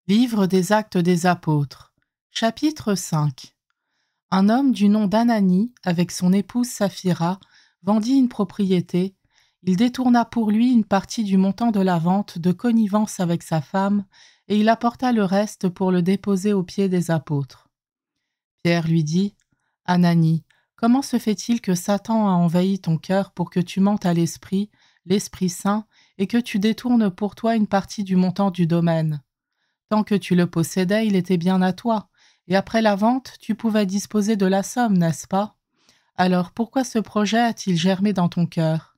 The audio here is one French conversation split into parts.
Livre des Actes des Apôtres, chapitre 5. Un homme du nom d'Ananie, avec son épouse Saphira, vendit une propriété. Il détourna pour lui une partie du montant de la vente de connivence avec sa femme, et il apporta le reste pour le déposer aux pieds des apôtres. Pierre lui dit : « Ananie, comment se fait-il que Satan a envahi ton cœur pour que tu mentes à l'Esprit Saint, et que tu détournes pour toi une partie du montant du domaine ? Tant que tu le possédais, il était bien à toi, et après la vente, tu pouvais disposer de la somme, n'est-ce pas ? Alors pourquoi ce projet a-t-il germé dans ton cœur ?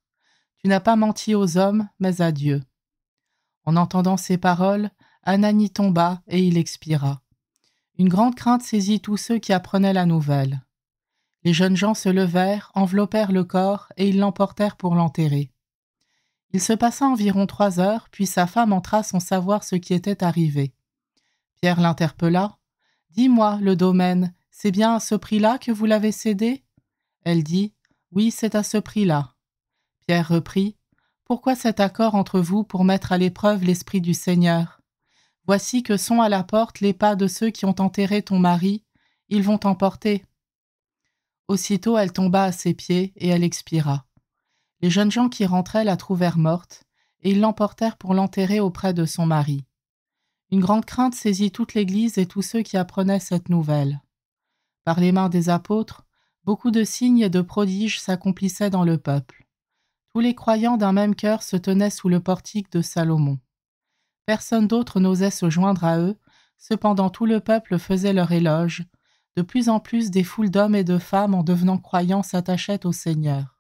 Tu n'as pas menti aux hommes, mais à Dieu. » En entendant ces paroles, Ananie tomba et il expira. Une grande crainte saisit tous ceux qui apprenaient la nouvelle. Les jeunes gens se levèrent, enveloppèrent le corps et ils l'emportèrent pour l'enterrer. Il se passa environ 3 heures, puis sa femme entra sans savoir ce qui était arrivé. Pierre l'interpella. « Dis-moi, le domaine, c'est bien à ce prix-là que vous l'avez cédé ?» Elle dit : « Oui, c'est à ce prix-là. » Pierre reprit : « Pourquoi cet accord entre vous pour mettre à l'épreuve l'Esprit du Seigneur ? Voici que sont à la porte les pas de ceux qui ont enterré ton mari. Ils vont t'emporter. » Aussitôt elle tomba à ses pieds et elle expira. Les jeunes gens qui rentraient la trouvèrent morte, et ils l'emportèrent pour l'enterrer auprès de son mari. Une grande crainte saisit toute l'Église et tous ceux qui apprenaient cette nouvelle. Par les mains des apôtres, beaucoup de signes et de prodiges s'accomplissaient dans le peuple. Tous les croyants d'un même cœur se tenaient sous le portique de Salomon. Personne d'autre n'osait se joindre à eux, cependant tout le peuple faisait leur éloge. De plus en plus, des foules d'hommes et de femmes en devenant croyants s'attachaient au Seigneur.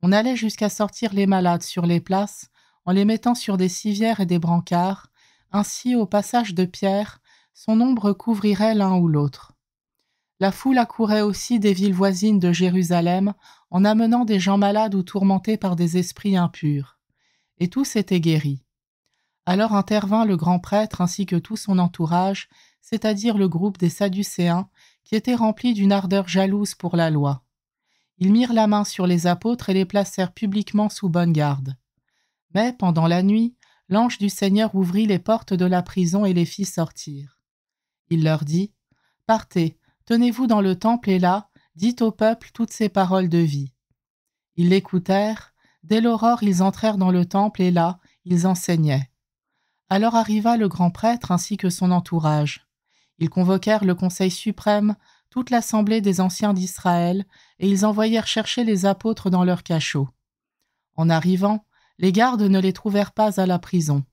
On allait jusqu'à sortir les malades sur les places, en les mettant sur des civières et des brancards. Ainsi, au passage de Pierre, son ombre couvrirait l'un ou l'autre. La foule accourait aussi des villes voisines de Jérusalem, en amenant des gens malades ou tourmentés par des esprits impurs. Et tous étaient guéris. Alors intervint le grand prêtre ainsi que tout son entourage, c'est-à-dire le groupe des Sadducéens, qui étaient remplis d'une ardeur jalouse pour la loi. Ils mirent la main sur les apôtres et les placèrent publiquement sous bonne garde. Mais, pendant la nuit, l'ange du Seigneur ouvrit les portes de la prison et les fit sortir. Il leur dit : « Partez, tenez-vous dans le temple et là, dites au peuple toutes ces paroles de vie. » Ils l'écoutèrent. Dès l'aurore, ils entrèrent dans le temple et là, ils enseignaient. Alors arriva le grand prêtre ainsi que son entourage. Ils convoquèrent le conseil suprême, toute l'assemblée des anciens d'Israël, et ils envoyèrent chercher les apôtres dans leur cachot. En arrivant, les gardes ne les trouvèrent pas à la prison.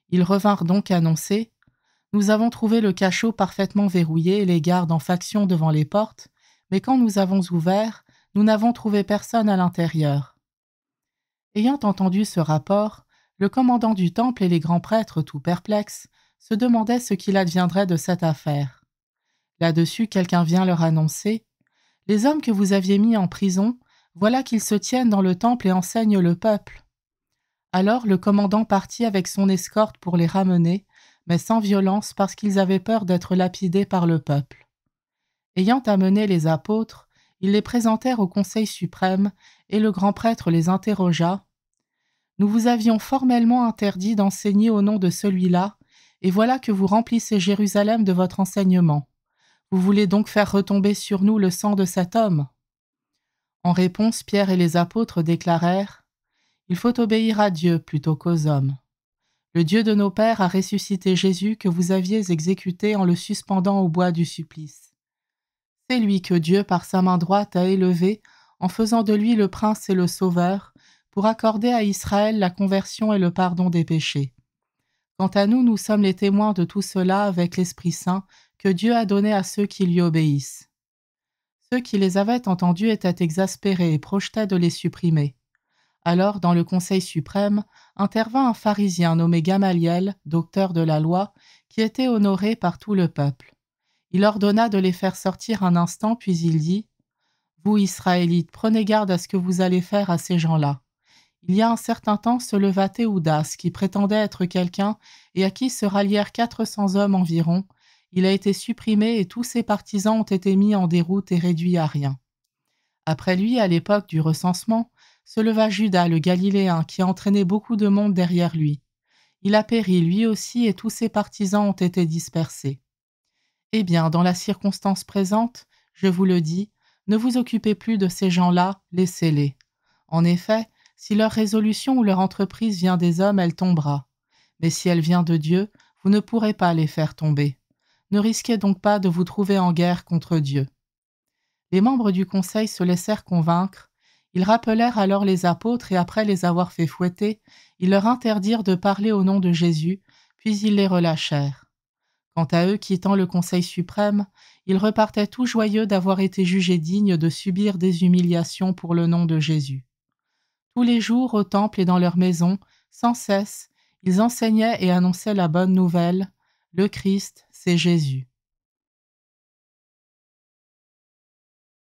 Ils revinrent donc annoncer : « Nous avons trouvé le cachot parfaitement verrouillé et les gardes en faction devant les portes, mais quand nous avons ouvert, nous n'avons trouvé personne à l'intérieur. » Ayant entendu ce rapport, le commandant du temple et les grands prêtres, tout perplexes, se demandaient ce qu'il adviendrait de cette affaire. Là-dessus, quelqu'un vient leur annoncer : « Les hommes que vous aviez mis en prison, voilà qu'ils se tiennent dans le temple et enseignent le peuple. » Alors le commandant partit avec son escorte pour les ramener, mais sans violence parce qu'ils avaient peur d'être lapidés par le peuple. Ayant amené les apôtres, ils les présentèrent au conseil suprême et le grand prêtre les interrogea. « Nous vous avions formellement interdit d'enseigner au nom de celui-là, et voilà que vous remplissez Jérusalem de votre enseignement. Vous voulez donc faire retomber sur nous le sang de cet homme ?» En réponse, Pierre et les apôtres déclarèrent : « Il faut obéir à Dieu plutôt qu'aux hommes. Le Dieu de nos pères a ressuscité Jésus que vous aviez exécuté en le suspendant au bois du supplice. C'est lui que Dieu, par sa main droite, a élevé, en faisant de lui le prince et le sauveur, pour accorder à Israël la conversion et le pardon des péchés. Quant à nous, nous sommes les témoins de tout cela avec l'Esprit Saint que Dieu a donné à ceux qui lui obéissent. » Ceux qui les avaient entendus étaient exaspérés et projetaient de les supprimer. Alors, dans le conseil suprême, intervint un pharisien nommé Gamaliel, docteur de la loi, qui était honoré par tout le peuple. Il ordonna de les faire sortir un instant, puis il dit : « Vous, Israélites, prenez garde à ce que vous allez faire à ces gens-là. Il y a un certain temps se leva Théoudas, qui prétendait être quelqu'un et à qui se rallièrent 400 hommes environ. Il a été supprimé et tous ses partisans ont été mis en déroute et réduits à rien. Après lui, à l'époque du recensement, se leva Judas le Galiléen qui a entraîné beaucoup de monde derrière lui. Il a péri lui aussi et tous ses partisans ont été dispersés. Eh bien, dans la circonstance présente, je vous le dis, ne vous occupez plus de ces gens-là, laissez-les. En effet, si leur résolution ou leur entreprise vient des hommes, elle tombera. Mais si elle vient de Dieu, vous ne pourrez pas les faire tomber. Ne risquez donc pas de vous trouver en guerre contre Dieu. Les membres du conseil se laissèrent convaincre. Ils rappelèrent alors les apôtres et après les avoir fait fouetter, ils leur interdirent de parler au nom de Jésus, puis ils les relâchèrent. Quant à eux, quittant le conseil suprême, ils repartaient tout joyeux d'avoir été jugés dignes de subir des humiliations pour le nom de Jésus. Tous les jours, au temple et dans leur maison, sans cesse, ils enseignaient et annonçaient la bonne nouvelle. Le Christ, c'est Jésus.